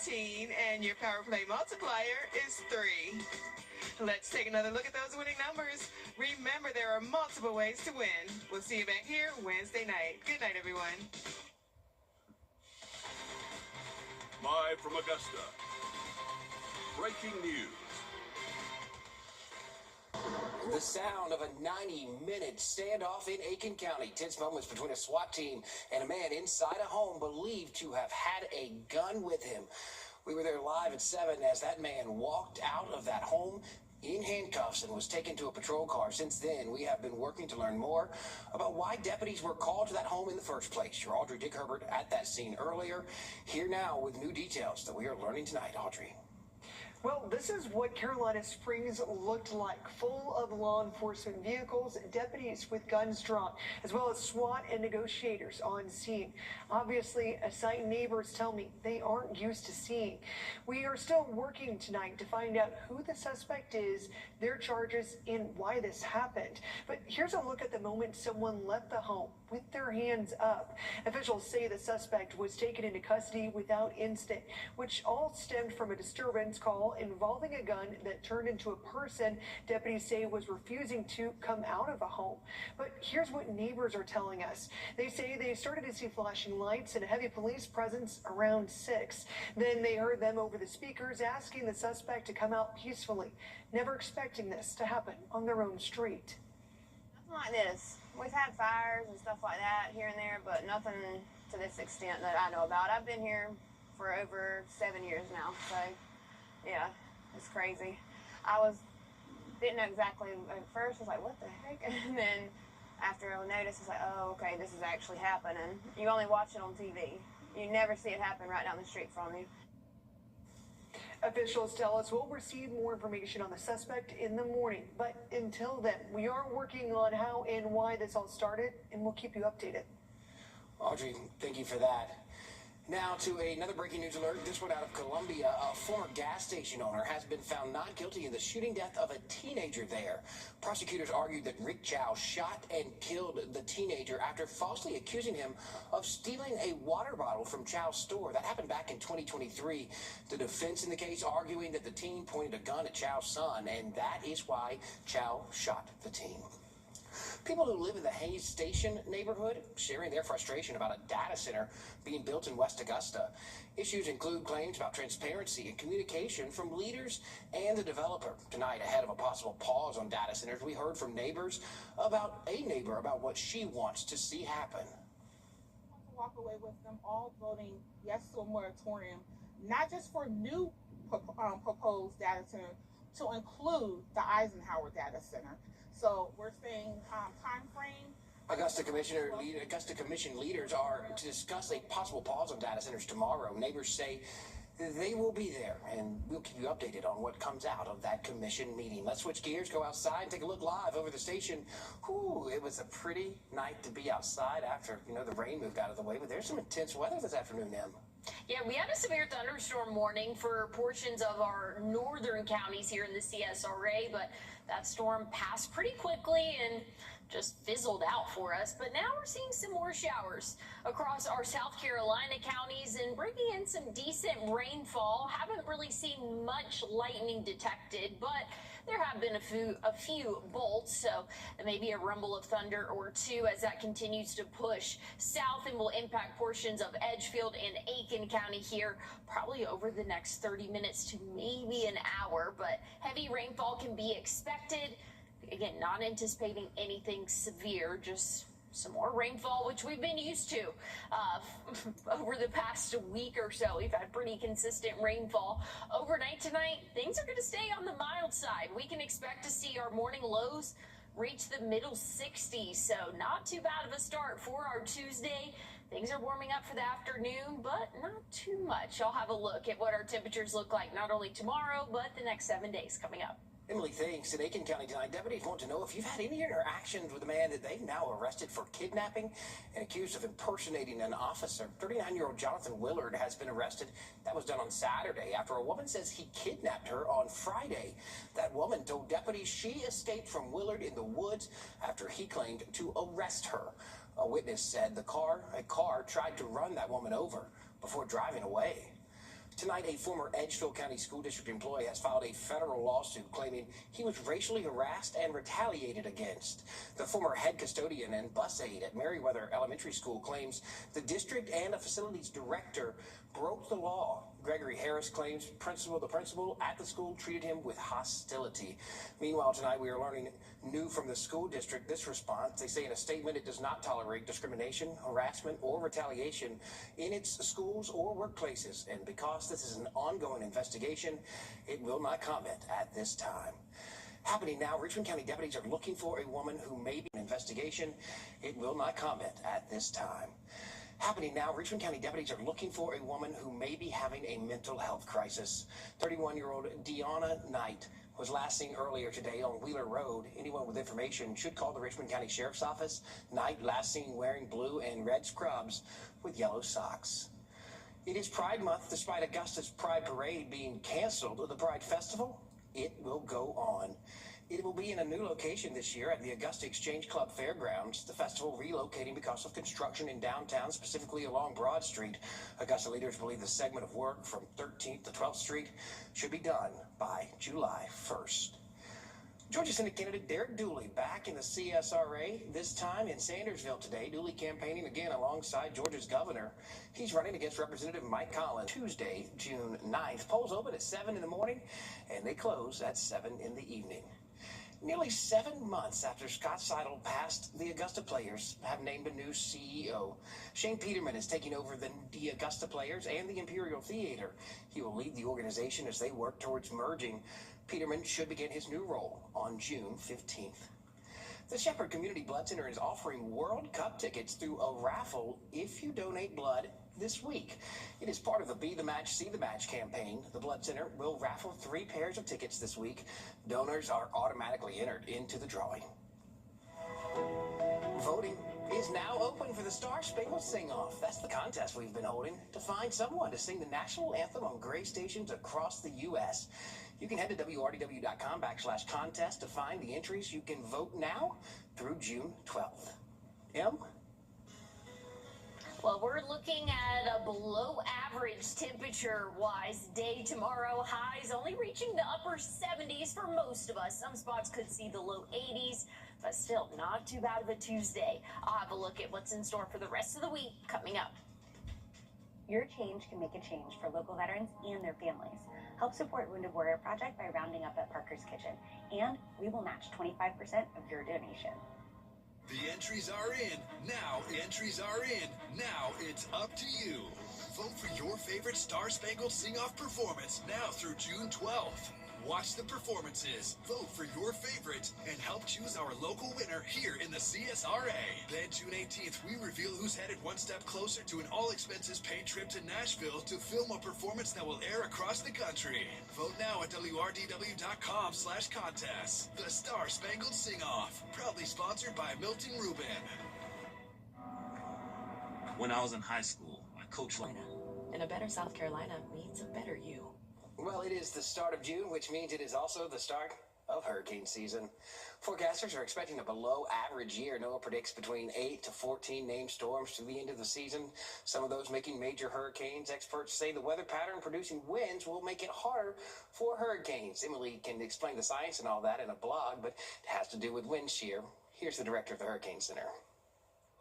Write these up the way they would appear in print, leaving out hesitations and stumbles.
14, and your power play multiplier is 3. Let's take another look at those winning numbers. Remember, there are multiple ways to win. We'll see you back here Wednesday night. Good night, everyone. Live from Augusta, breaking news. The sound of a 90-minute standoff in Aiken County. Tense moments between a SWAT team and a man inside a home believed to have had a gun with him. We were there live at 7 as that man walked out of that home in handcuffs and was taken to a patrol car. Since then, we have been working to learn more about why deputies were called to that home in the first place. Your Audrey Dick-Herbert at that scene earlier. Here now with new details that we are learning tonight. Audrey. Well, this is what Carolina Springs looked like, full of law enforcement vehicles, deputies with guns drawn, as well as SWAT and negotiators on scene. Obviously, a sight neighbors tell me they aren't used to seeing. We are still working tonight to find out who the suspect is, their charges, and why this happened. But here's a look at the moment someone left the home with their hands up. Officials say the suspect was taken into custody without incident, which all stemmed from a disturbance call involving a gun that turned into a person deputies say was refusing to come out of a home. But here's what neighbors are telling us. They say they started to see flashing lights and a heavy police presence around 6. Then they heard them over the speakers asking the suspect to come out peacefully, never expecting this to happen on their own street. Nothing like this. We've had fires and stuff like that here and there, but nothing to this extent that I know about. I've been here for over 7 years now, so yeah, it's crazy. Didn't know exactly at first. I was like, what the heck? And then after I noticed, it's like, oh, okay, this is actually happening. You only watch it on TV. You never see it happen right down the street from you. Officials tell us we'll receive more information on the suspect in the morning. But until then, we are working on how and why this all started, and we'll keep you updated. Audrey, thank you for that. Now to another breaking news alert. This one out of Columbia. A former gas station owner has been found not guilty in the shooting death of a teenager there. Prosecutors argued that Rick Chow shot and killed the teenager after falsely accusing him of stealing a water bottle from Chow's store. That happened back in 2023. The defense in the case arguing that the teen pointed a gun at Chow's son, and that is why Chow shot the teen. People who live in the Hayes Station neighborhood sharing their frustration about a data center being built in West Augusta. Issues include claims about transparency and communication from leaders and the developer. Tonight, ahead of a possible pause on data centers, we heard from neighbors about what she wants to see happen. I want to walk away with them all voting yes to a moratorium, not just for new proposed data center, to include the Eisenhower data center. So we're saying time frame. Augusta Commission leaders are to discuss a possible pause on data centers tomorrow. Neighbors say they will be there, and we'll keep you updated on what comes out of that commission meeting. Let's switch gears, go outside, and take a look live over the station. Whew, it was a pretty night to be outside after, the rain moved out of the way, but there's some intense weather this afternoon, Em. Yeah, we had a severe thunderstorm warning for portions of our northern counties here in the CSRA, but that storm passed pretty quickly and just fizzled out for us. But now we're seeing some more showers across our South Carolina counties and bringing in some decent rainfall. Haven't really seen much lightning detected, but there have been a few bolts, so maybe a rumble of thunder or two as that continues to push south and will impact portions of Edgefield and Aiken County here probably over the next 30 minutes to maybe an hour, but heavy rainfall can be expected. Again, not anticipating anything severe, just some more rainfall, which we've been used to over the past week or so. We've had pretty consistent rainfall. Overnight tonight, things are going to stay on the mild side. We can expect to see our morning lows reach the middle 60s, so not too bad of a start for our Tuesday. Things are warming up for the afternoon, but not too much. I'll have a look at what our temperatures look like not only tomorrow, but the next 7 days coming up. Emily, thanks. In Aiken County tonight, deputies want to know if you've had any interactions with a man that they've now arrested for kidnapping and accused of impersonating an officer. 39-year-old Jonathan Willard has been arrested. That was done on Saturday after a woman says he kidnapped her on Friday. That woman told deputies she escaped from Willard in the woods after he claimed to arrest her. A witness said a car tried to run that woman over before driving away. Tonight, a former Edgefield County School District employee has filed a federal lawsuit claiming he was racially harassed and retaliated against. The former head custodian and bus aide at Meriwether Elementary School claims the district and a facilities director broke the law. Gregory Harris claims the principal at the school treated him with hostility. Meanwhile, tonight we are learning new from the school district this response. They say in a statement it does not tolerate discrimination, harassment, or retaliation in its schools or workplaces. And because this is an ongoing investigation, it will not comment at this time. Happening now, Richmond County deputies are looking for a woman who may be in investigation. It will not comment at this time. Happening now, Richmond County deputies are looking for a woman who may be having a mental health crisis. 31-year-old Deanna Knight was last seen earlier today on Wheeler Road. Anyone with information should call the Richmond County Sheriff's Office. Knight last seen wearing blue and red scrubs with yellow socks. It is Pride Month. Despite Augusta's Pride Parade being canceled, the Pride Festival, it will go on. It will be in a new location this year at the Augusta Exchange Club Fairgrounds. The festival relocating because of construction in downtown, specifically along Broad Street. Augusta leaders believe the segment of work from 13th to 12th Street should be done by July 1st. Georgia Senate candidate Derek Dooley back in the CSRA, this time in Sandersville today. Dooley campaigning again alongside Georgia's governor. He's running against Representative Mike Collins. Tuesday, June 9th. Polls open at 7 in the morning, and they close at 7 in the evening. Nearly 7 months after Scott Seidel passed, the Augusta Players have named a new CEO. Shane Peterman is taking over the Augusta Players and the Imperial Theater. He will lead the organization as they work towards merging. Peterman should begin his new role on June 15th. The Shepherd Community Blood Center is offering World Cup tickets through a raffle if you donate blood this week. It is part of the Be the Match, See the Match campaign. The Blood Center will raffle 3 pairs of tickets this week. Donors are automatically entered into the drawing. Voting is now open for the Star Spangled Sing-Off. That's the contest we've been holding to find someone to sing the national anthem on gray stations across the U.S. You can head to wrdw.com/contest to find the entries. You can vote now through June 12th. M? Well, we're looking at a below average temperature-wise day tomorrow. Highs only reaching the upper 70s for most of us. Some spots could see the low 80s, but still not too bad of a Tuesday. I'll have a look at what's in store for the rest of the week coming up. Your change can make a change for local veterans and their families. Help support Wounded Warrior Project by rounding up at Parker's Kitchen, and we will match 25% of your donation. The entries are in. Now entries are in. Now it's up to you. Vote for your favorite Star Spangled Sing-Off performance now through June 12th. Watch the performances, vote for your favorite, and help choose our local winner here in the CSRA. Then June 18th, we reveal who's headed one step closer to an all-expenses-paid trip to Nashville to film a performance that will air across the country. Vote now at wrdw.com/contest. The Star Spangled Sing-Off, proudly sponsored by Milton Rubin. When I was in high school, I coached and a better South Carolina means a better you. Well, it is the start of June, which means it is also the start of hurricane season. Forecasters are expecting a below-average year. NOAA predicts between 8 to 14 named storms to the end of the season, some of those making major hurricanes. Experts say the weather pattern producing winds will make it harder for hurricanes. Emily can explain the science and all that in a blog, but it has to do with wind shear. Here's the director of the Hurricane Center.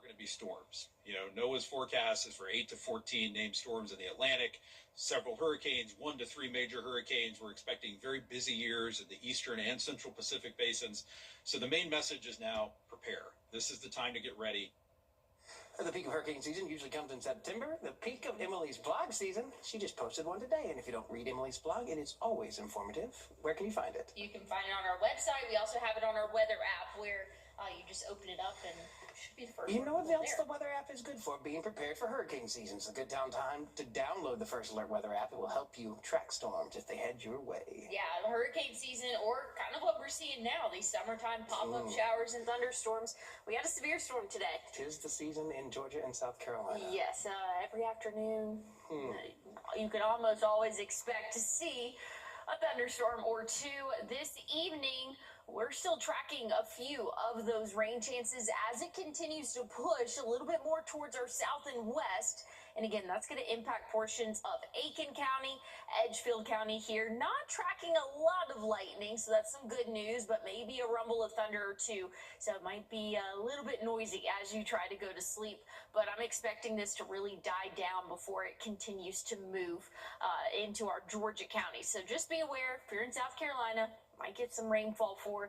Going to be storms. NOAA's forecast is for 8 to 14 named storms in the Atlantic, several hurricanes, 1 to 3 major hurricanes. We're expecting very busy years in the eastern and central Pacific basins. So the main message is now prepare. This is the time to get ready. The peak of hurricane season usually comes in September. The peak of Emily's blog season, she just posted one today. And if you don't read Emily's blog, it is always informative. Where can you find it? You can find it on our website. We also have it on our weather app where you just open it up and should be the first. You know what else the weather app is good for? Being prepared for hurricane season. It's a good time to download the First Alert weather app. It will help you track storms if they head your way. Yeah, the hurricane season, or kind of what we're seeing now, these summertime pop-up showers and thunderstorms. We had a severe storm today. 'Tis the season in Georgia and South Carolina. Yes, every afternoon. You can almost always expect to see a thunderstorm or two. This evening, we're still tracking a few of those rain chances as it continues to push a little bit more towards our south and west. And again, that's going to impact portions of Aiken County, Edgefield County here. Not tracking a lot of lightning, so that's some good news, but maybe a rumble of thunder or two. So it might be a little bit noisy as you try to go to sleep. But I'm expecting this to really die down before it continues to move into our Georgia county. So just be aware, if you're in South Carolina, might get some rainfall for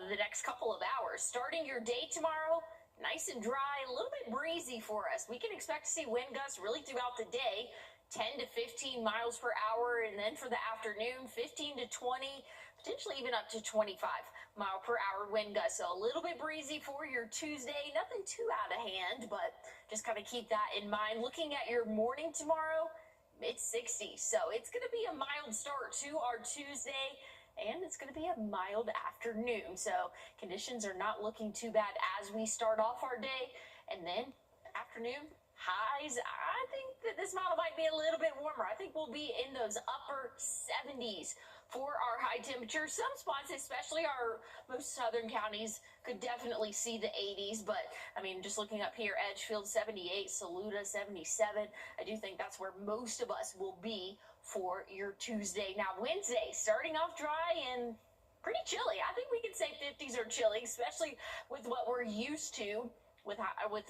the next couple of hours. Starting your day tomorrow, nice and dry, a little bit breezy for us. We can expect to see wind gusts really throughout the day, 10 to 15 miles per hour, and then for the afternoon, 15 to 20, potentially even up to 25 mile per hour wind gusts. So a little bit breezy for your Tuesday, nothing too out of hand, but just kind of keep that in mind. Looking at your morning tomorrow, mid-60s. So it's going to be a mild start to our Tuesday, and it's going to be a mild afternoon. So conditions are not looking too bad as we start off our day. And then afternoon highs, I think that this model might be a little bit warmer. I think we'll be in those upper 70s for our high temperature. Some spots, especially our most southern counties, could definitely see the 80s. But, I mean, just looking up here, Edgefield 78, Saluda 77. I do think that's where most of us will be for your Tuesday. Now, Wednesday, starting off dry and pretty chilly. I think we could say 50s are chilly, especially with what we're used to with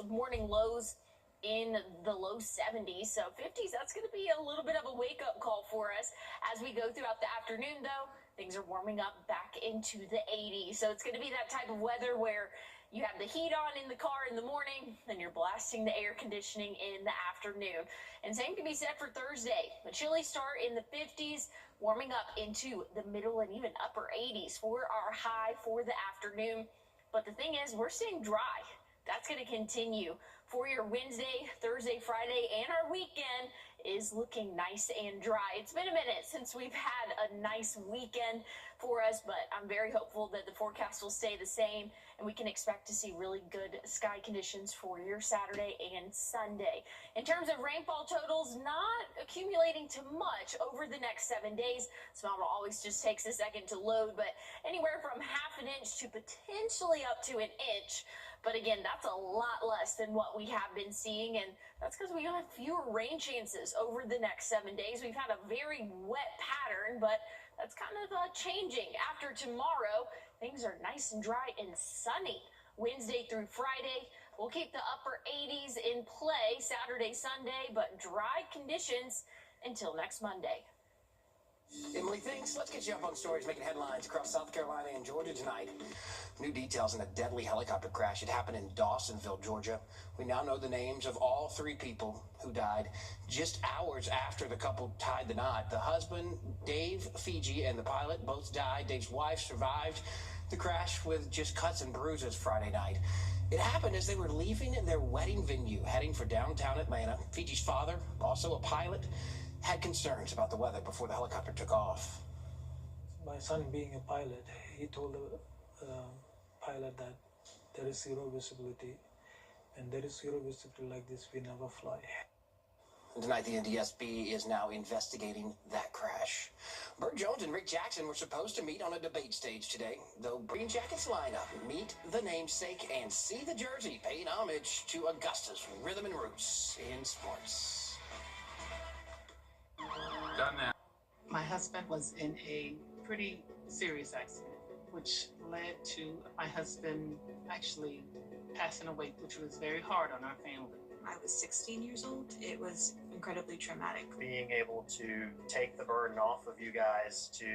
morning lows in the low 70s. So 50s, that's going to be a little bit of a wake-up call for us. As we go throughout the afternoon, though, things are warming up back into the 80s. So it's going to be that type of weather where you have the heat on in the car in the morning, then you're blasting the air conditioning in the afternoon. And same can be said for Thursday. A chilly start in the 50s, warming up into the middle and even upper 80s for our high for the afternoon. But the thing is, we're seeing dry. That's going to continue for your Wednesday, Thursday, Friday, and our weekend is looking nice and dry. It's been a minute since we've had a nice weekend for us, but I'm very hopeful that the forecast will stay the same and we can expect to see really good sky conditions for your Saturday and Sunday. In terms of rainfall totals, not accumulating too much over the next 7 days. This model always just takes a second to load, but anywhere from half an inch to potentially up to an inch. But again, that's a lot less than what we have been seeing, and that's because we have fewer rain chances over the next 7 days. We've had a very wet pattern, but that's kind of changing. After tomorrow, things are nice and dry and sunny. Wednesday through Friday, we'll keep the upper 80s in play Saturday, Sunday, but dry conditions until next Monday. Emily, thanks. Let's get you up on stories making headlines across South Carolina and Georgia tonight. New details in a deadly helicopter crash. It happened in Dawsonville, Georgia. We now know the names of all 3 people who died just hours after the couple tied the knot. The husband, Dave Fiji, and the pilot both died. Dave's wife survived the crash with just cuts and bruises Friday night. It happened as they were leaving their wedding venue, heading for downtown Atlanta. Fiji's father, also a pilot, had concerns about the weather before the helicopter took off. My son, being a pilot, he told the pilot that there is zero visibility, and there is zero visibility like this, we never fly. And tonight, the NTSB is now investigating that crash. Burt Jones and Rick Jackson were supposed to meet on a debate stage today, though Green Jackets lineup, meet the namesake and see the jersey, paying homage to Augusta's rhythm and roots in sports. Done that. My husband was in a pretty serious accident, which led to my husband actually passing away, which was very hard on our family. I was 16 years old. It was incredibly traumatic. Being able to take the burden off of you guys to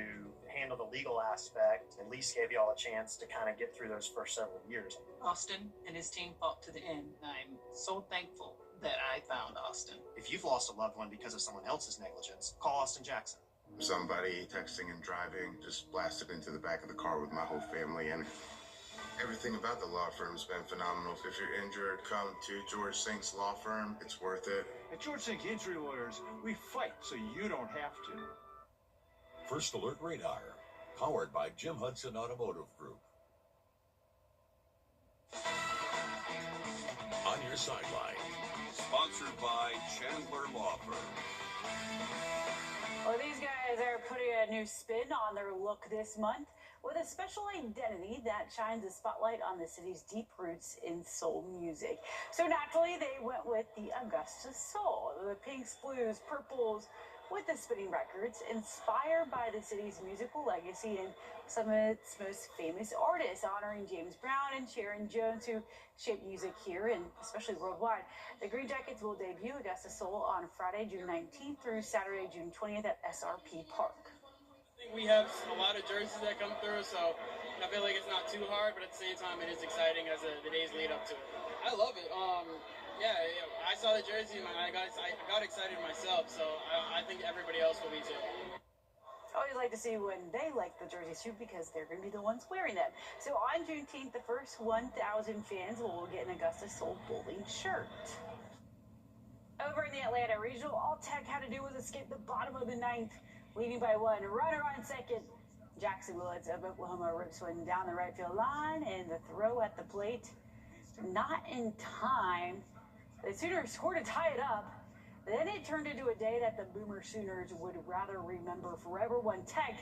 handle the legal aspect at least gave y'all a chance to kind of get through those first several years. Austin and his team fought to the end. I'm so thankful that I found Austin. If you've lost a loved one because of someone else's negligence, call Austin Jackson. Somebody texting and driving just blasted into the back of the car with my whole family, and everything about the law firm's been phenomenal. If you're injured, come to George Sink's law firm. It's worth it. At George Sink Injury Lawyers, we fight so you don't have to. First Alert Radar, powered by Jim Hudson Automotive Group. On your sideline. Sponsored by Chandler Law Firm. Well, these guys are putting a new spin on their look this month with a special identity that shines a spotlight on the city's deep roots in soul music. So naturally, they went with the Augusta Soul, the pinks, blues, purples, with the spinning records, inspired by the city's musical legacy and some of its most famous artists, honoring James Brown and Sharon Jones, who shaped music here and especially worldwide. The Green Jackets will debut Augusta Soul on Friday, June 19th through Saturday, June 20th at SRP Park. I think we have a lot of jerseys that come through, so I feel like it's not too hard, but at the same time, it is exciting as the days lead up to it. I love it. Yeah, I saw the jersey and I got excited myself, so I think everybody else will be too. I always like to see when they like the jerseys too, because they're going to be the ones wearing them. So on Juneteenth, the first 1,000 fans will get an Augusta Soul bowling shirt. Over in the Atlanta Regional, all Tech had to do was escape the bottom of the ninth, leading by one. Runner on second. Jackson Willits of Oklahoma rips one down the right field line, and the throw at the plate, not in time. The Sooners scored to tie it up. Then it turned into a day that the Boomer Sooners would rather remember forever. One Tech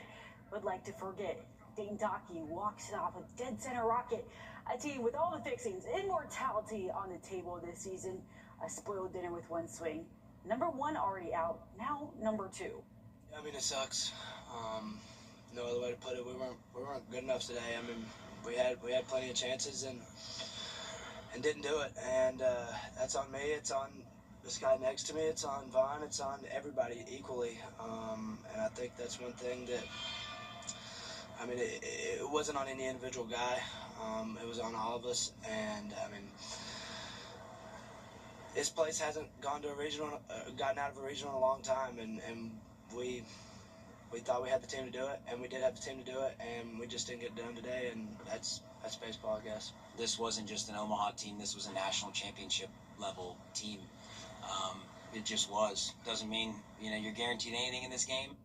would like to forget. Dane Dockey walks it off a dead center rocket. A team with all the fixings, immortality on the table this season. A spoiled dinner with one swing. Number one already out, now number two. I mean, it sucks. No other way to put it. We weren't good enough today. I mean, we had plenty of chances and didn't do it. And that's on me. It's on this guy next to me. It's on Vaughn. It's on everybody equally. And I think that's one thing that, I mean, it wasn't on any individual guy. It was on all of us. And I mean, this place hasn't gone to a regional, gotten out of a regional in a long time, and we thought we had the team to do it, and we did have the team to do it, and we just didn't get done today, and that's baseball, I guess. This wasn't just an Omaha team. This was a national championship level team. It just was. Doesn't mean, you're guaranteed anything in this game.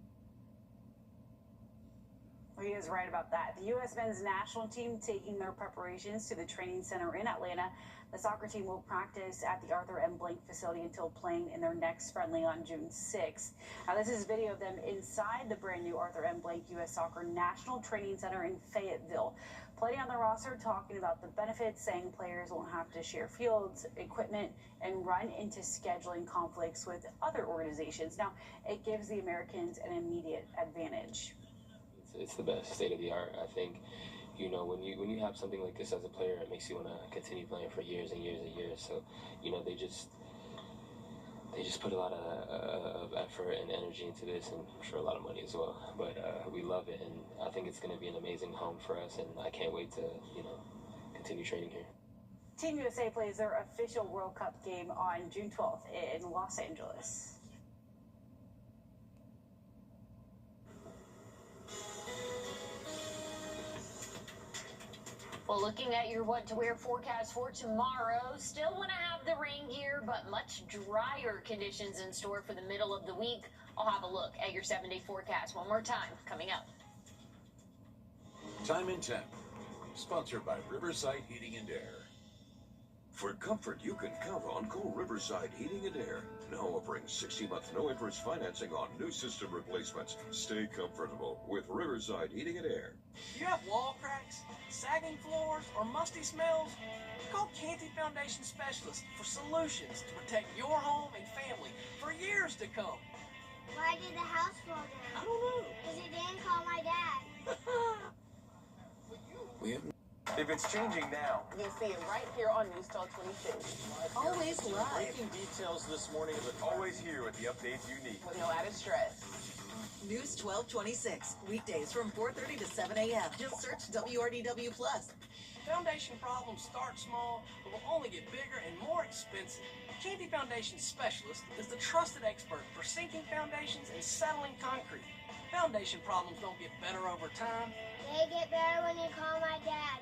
He is right about that. The U.S. men's national team taking their preparations to the training center in Atlanta. The soccer team will practice at the Arthur M. Blank facility until playing in their next friendly on June 6th. Now, this is video of them inside the brand new Arthur M. Blank U.S. Soccer National Training Center in Fayetteville. Plenty on the roster talking about the benefits, saying players won't have to share fields, equipment, and run into scheduling conflicts with other organizations. Now, it gives the Americans an immediate advantage. It's the best, state of the art. I think, when you have something like this as a player, it makes you want to continue playing for years and years and years. So, they just put a lot of effort and energy into this, and I'm sure a lot of money as well. But we love it, and I think it's going to be an amazing home for us, and I can't wait to, continue training here. Team USA plays their official World Cup game on June 12th in Los Angeles. Well, looking at your what to wear forecast for tomorrow, still want to have the rain gear, but much drier conditions in store for the middle of the week. I'll have a look at your 7-day forecast one more time coming up. Time and Temp, sponsored by Riverside Heating and Air. For comfort, you can count on cool Riverside Heating and Air. Now offering 60-month no-interest financing on new system replacements. Stay comfortable with Riverside Heating and Air. You have wall cracks, sagging floors, or musty smells? Call Canty Foundation Specialists for solutions to protect your home and family for years to come. Why did the house fall down? I don't know. Because he didn't call my dad. If it's changing now, you'll see it right here on News Talk 22. Always live. breaking details this morning, but always here with the updates you need. With no added stress. News 1226, weekdays from 4:30 to 7 a.m. Just search WRDW+. Foundation problems start small, but will only get bigger and more expensive. Canty Foundation Specialist is the trusted expert for sinking foundations and settling concrete. Foundation problems don't get better over time. They get better when you call my dad.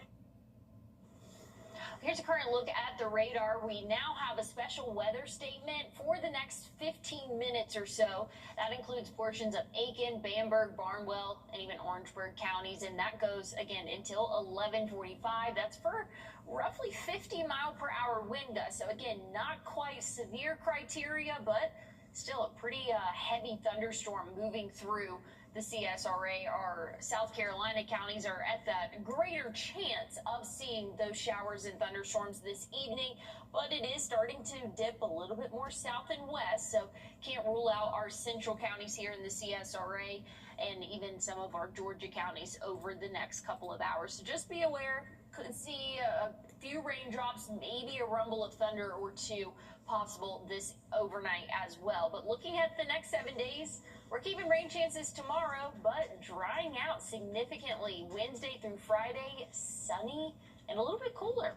Here's a current look at the radar. We now have a special weather statement for the next 15 minutes or so. That includes portions of Aiken, Bamberg, Barnwell, and even Orangeburg counties. And that goes, again, until 11:45. That's for roughly 50-mile-per-hour wind gusts. So, again, not quite severe criteria, but still a pretty heavy thunderstorm moving through the CSRA. Our South Carolina counties are at that greater chance of seeing those showers and thunderstorms this evening, but it is starting to dip a little bit more south and west, so can't rule out our central counties here in the CSRA and even some of our Georgia counties over the next couple of hours. So just be aware, could see a few raindrops, maybe a rumble of thunder or two possible this overnight as well. But looking at the next 7 days, we're keeping rain chances tomorrow, but drying out significantly Wednesday through Friday, sunny and a little bit cooler.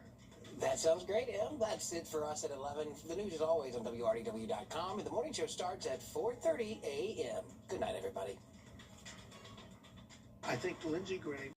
That sounds great, Em. That's it for us at 11. The news is always on WRDW.com, and the morning show starts at 4:30 a.m. Good night, everybody. I think Lindsey Gray